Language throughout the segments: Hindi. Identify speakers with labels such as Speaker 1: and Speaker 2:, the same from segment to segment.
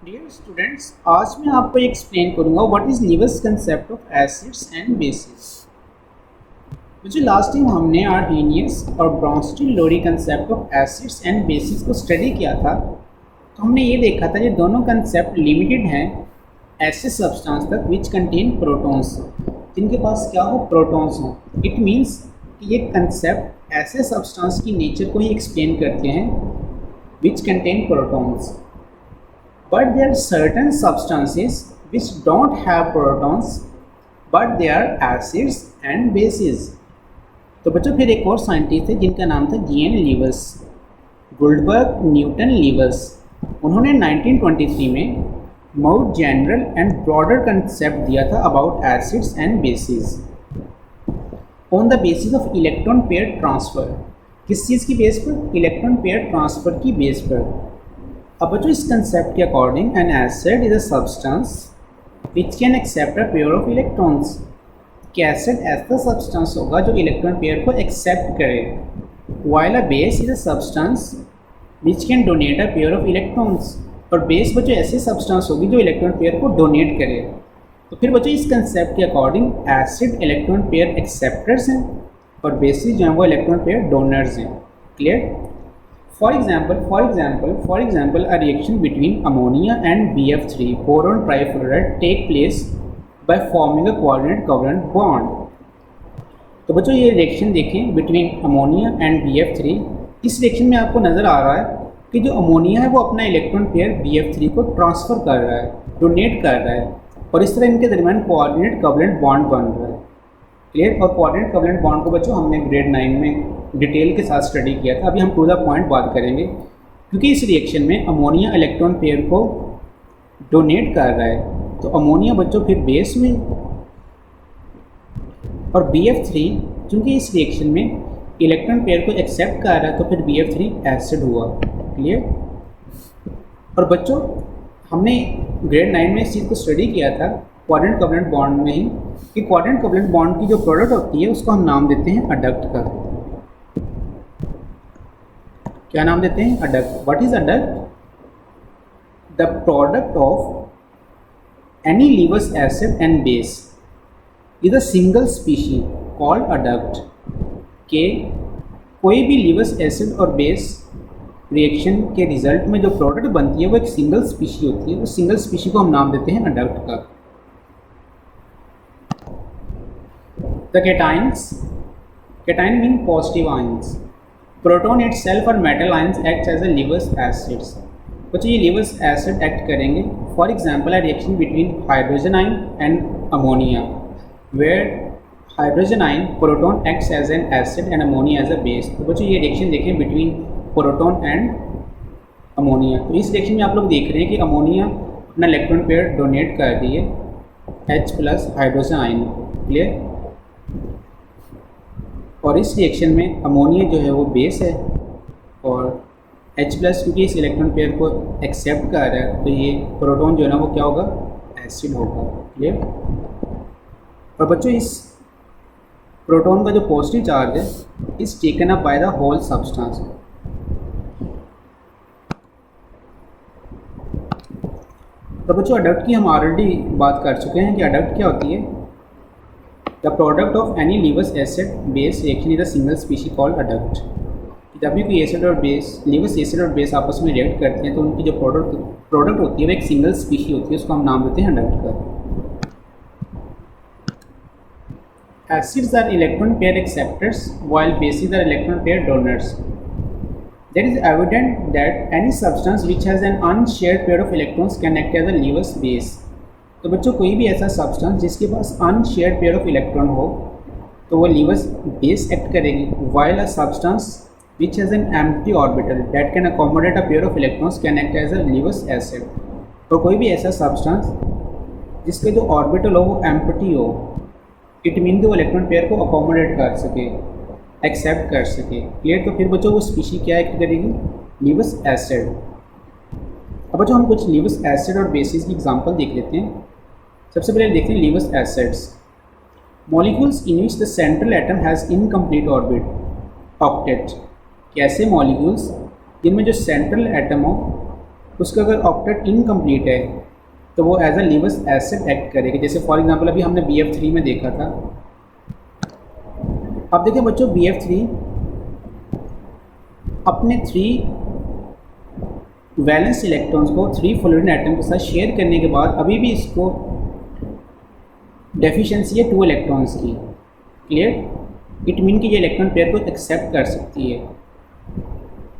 Speaker 1: डियर स्टूडेंट्स, आज मैं आपको एक्सप्लेन करूंगा what is Lewis concept of acids and bases. जो लास्ट टाइम हमने आर्हेनियस और Bronsted Lowry concept of acids and bases को स्टडी किया था, तो हमने ये देखा था ये दोनों कंसेप्ट लिमिटेड हैं ऐसे सब्सटेंस तक विच कंटेन प्रोटॉन्स, जिनके पास क्या हो, प्रोटॉन्स हो। इट मीन्स कि ये कंसेप्ट ऐसे सब्सटेंस की नेचर को ही एक्सप्लेन करते हैं which contain protons. But there are certain substances which don't have protons but they are acids and bases। तो बच्चों फिर एक और साइंटिस्ट है जिनका नाम था G N Lewis, Gilbert Newton Lewis. उन्होंने 1923 में more general and broader concept दिया था about acids and bases on the basis of electron pair transfer. किस चीज़ की बेस पर? इलेक्ट्रॉन पेयर ट्रांसफ़र की बेस पर। अब बच्चों इस कंसेप्ट के according an acid is a substance which can accept a pair of electrons. कि एसिड ऐसा सब्सटेंस होगा जो इलेक्ट्रॉन पेयर को एक्सेप्ट करे, while a base is a substance which can donate a pair of electrons. और बेस बच्चों ऐसी सब्सटेंस होगी जो इलेक्ट्रॉन पेयर को डोनेट करे। तो फिर बच्चों इस कंसेप्ट के according acid electron pair acceptors हैं और बेसिस जो हैं वो इलेक्ट्रॉन पेयर डोनर्स हैं। Clear? For example, a reaction between ammonia and BF3 boron trifluoride take place by forming a coordinate covalent bond। तो बच्चों ये रिएक्शन देखें बिटवीन अमोनिया एंड BF3। इस रिएक्शन में आपको नज़र आ रहा है कि जो अमोनिया है वो अपना इलेक्ट्रॉन पेयर BF3 को ट्रांसफ़र कर रहा है, डोनेट कर रहा है, और इस तरह इनके दरमियान कोऑर्डिनेट कवलेंट बॉन्ड बन रहा है। क्लियर? और कोऑर्डिनेट कवलेंट बॉन्ड को बच्चों हमने ग्रेड 9 में डिटेल के साथ स्टडी किया था। अभी हम टू द पॉइंट बात करेंगे, क्योंकि इस रिएक्शन में अमोनिया इलेक्ट्रॉन पेयर को डोनेट कर रहा है, तो अमोनिया बच्चों फिर बेस हुई, और BF3 चूँकि इस रिएक्शन में इलेक्ट्रॉन पेयर को एक्सेप्ट कर रहा है तो फिर BF3 एसिड हुआ। क्लियर? और बच्चों हमने ग्रेड 9 में इस चीज़ को स्टडी किया था कोऑर्डिनेट कवलेंट बॉन्ड में ही, कि कोऑर्डिनेट कवलेंट बॉन्ड की जो प्रोडक्ट होती है उसको हम नाम देते हैं अडक्ट का। क्या नाम देते हैं? Adduct. What is adduct? The product of any levers acid and base is a single species called adduct. के कोई भी लीवर्स एसिड और बेस रिएक्शन के रिजल्ट में जो प्रोडक्ट बनती है वो एक सिंगल स्पीशी होती है। उस सिंगल स्पीशी को हम नाम देते हैं अडक्ट का। The cations, cation mean positive ions. Proton itself और metal ions act as a Lewis acids. बच्चों ये लीवर्स एसिड एक्ट करेंगे। For example a reaction between hydrogen ion and ammonia where hydrogen ion proton acts as an acid and ammonia as a base. तो बच्चों ये रिएक्शन देखें बिटवीन प्रोटॉन एंड अमोनिया। तो इस रिएक्शन में आप लोग देख रहे हैं कि अमोनिया अपना इलेक्ट्रॉन पेयर डोनेट कर रही है H+ हाइड्रोजन आयन। क्लियर? और इस रिएक्शन में अमोनिया जो है वो बेस है और H+ क्योंकि इस इलेक्ट्रॉन पेयर को एक्सेप्ट कर रहा है तो ये प्रोटॉन जो है ना वो क्या होगा, एसिड होगा। क्लियर? और बच्चों इस प्रोटॉन का जो पॉजिटिव चार्ज है is taken up by the whole substance. तो बच्चों अडक्ट की हम ऑलरेडी बात कर चुके हैं कि अडक्ट क्या होती है। The product of any levers acid base reaction is a single species called adduct. जब भी कोई एसिड और बेस, लीवर्स एसिड और बेस आपस में रिएक्ट करते हैं तो उनकी जो प्रोडक्ट होती है वो एक सिंगल स्पीशी होती है, उसको हम नाम देते हैं अडक्ट का। Acids are electron pair acceptors while bases are electron pair donors। That is evident that any substance which has an unshared pair of electrons can act as a Lewis base। तो बच्चों कोई भी ऐसा सब्सटेंस जिसके पास अनशेयर्ड पेयर ऑफ इलेक्ट्रॉन हो तो वो लीवर्स बेस एक्ट करेगी, while a substance which has an empty orbital that can accommodate a pair of electrons can act as a Lewis acid. तो कोई भी ऐसा सब्सटेंस जिसके जो ऑर्बिटल हो वो एम्प्टी हो, इट मीन कि वो इलेक्ट्रॉन पेयर को अकोमोडेट कर सके, एक्सेप्ट कर सके। क्लियर? तो फिर बच्चों वो स्पीशी क्या एक्ट करेगी, लीवर्स एसिड। अब बच्चों हम कुछ लीवर्स एसिड और बेसिस की एग्जांपल देख लेते हैं। सबसे पहले देखते हैं levers acids. Molecules in which the central atom has incomplete orbit octet. कैसे मॉलिक्यूल्स जिनमें जो सेंट्रल एटम हो उसका अगर ऑक्टेट इनकम्प्लीट है तो वो as a Lewis acid act करेगी। जैसे फॉर एग्जांपल अभी हमने BF3 में देखा था। अब देखिए बच्चों, BF3 अपने 3 वैलेंस इलेक्ट्रॉन्स को 3 फ्लोरीन एटम के साथ शेयर करने के बाद अभी भी इसको डेफिशिएंसी है 2 इलेक्ट्रॉन्स की। क्लियर? इट मीन कि ये इलेक्ट्रॉन पेयर को एक्सेप्ट कर सकती है।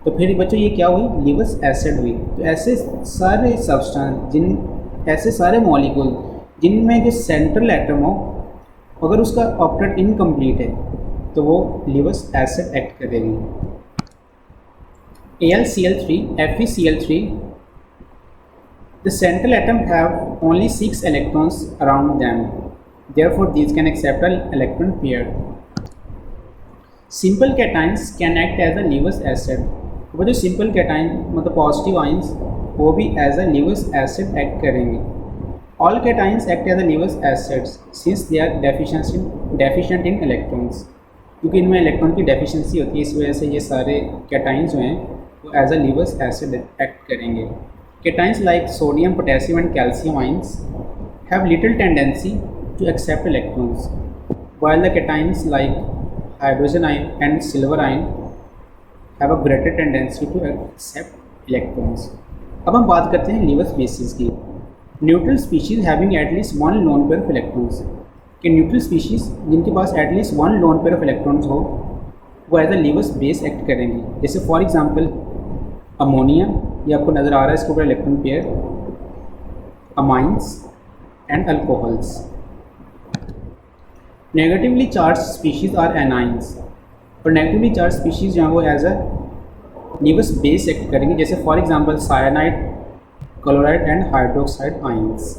Speaker 1: तो फिर बच्चों ये क्या हुई? लीवस एसिड हुई। तो ऐसे सारे सब्सटेंस ऐसे सारे मॉलिक्यूल जिनमें जो सेंट्रल एटम हो, अगर उसका ऑक्टेट इनकम्प्लीट है तो वो लीवस एसिड एक्ट करेगी। AlCl3, FeCl3, the central atom have only 6 electrons around them, therefore these can accept an electron pair. Simple cations can act as a Lewis acid। वो जो सिंपल कैटाइन मतलब पॉजिटिव आइंस वो भी as a Lewis acid act करेंगे। All cations act as a Lewis acids since they are deficient in electrons, क्योंकि इनमें इलेक्ट्रॉन की डेफिशिएंसी होती है, इस वजह से ये सारे कैटाइंस जो हैं वो as a Lewis acid act करेंगे। Cations like sodium, potassium and calcium ions have little tendency to accept electrons, while the cations like hydrogen ion and silver ion have a greater tendency to accept electrons। अब हम बात करते हैं लीवस बेसिस की। Neutral species having at least 1 lone pair of electrons, कि न्यूट्रल स्पीशीज जिनके पास at least 1 lone pair of electrons हो वो as a Lewis base act करेंगे। जैसे फॉर एग्जांपल अमोनिया, ये आपको नज़र आ रहा है इसके ऊपर electron pair, amines and alcohols. Negatively charged species are anions, और नेगेटिवली चार्ज स्पीशीज़ जो हैं वो as a Lewis base act करेंगे। जैसे for example cyanide, chloride and hydroxide ions.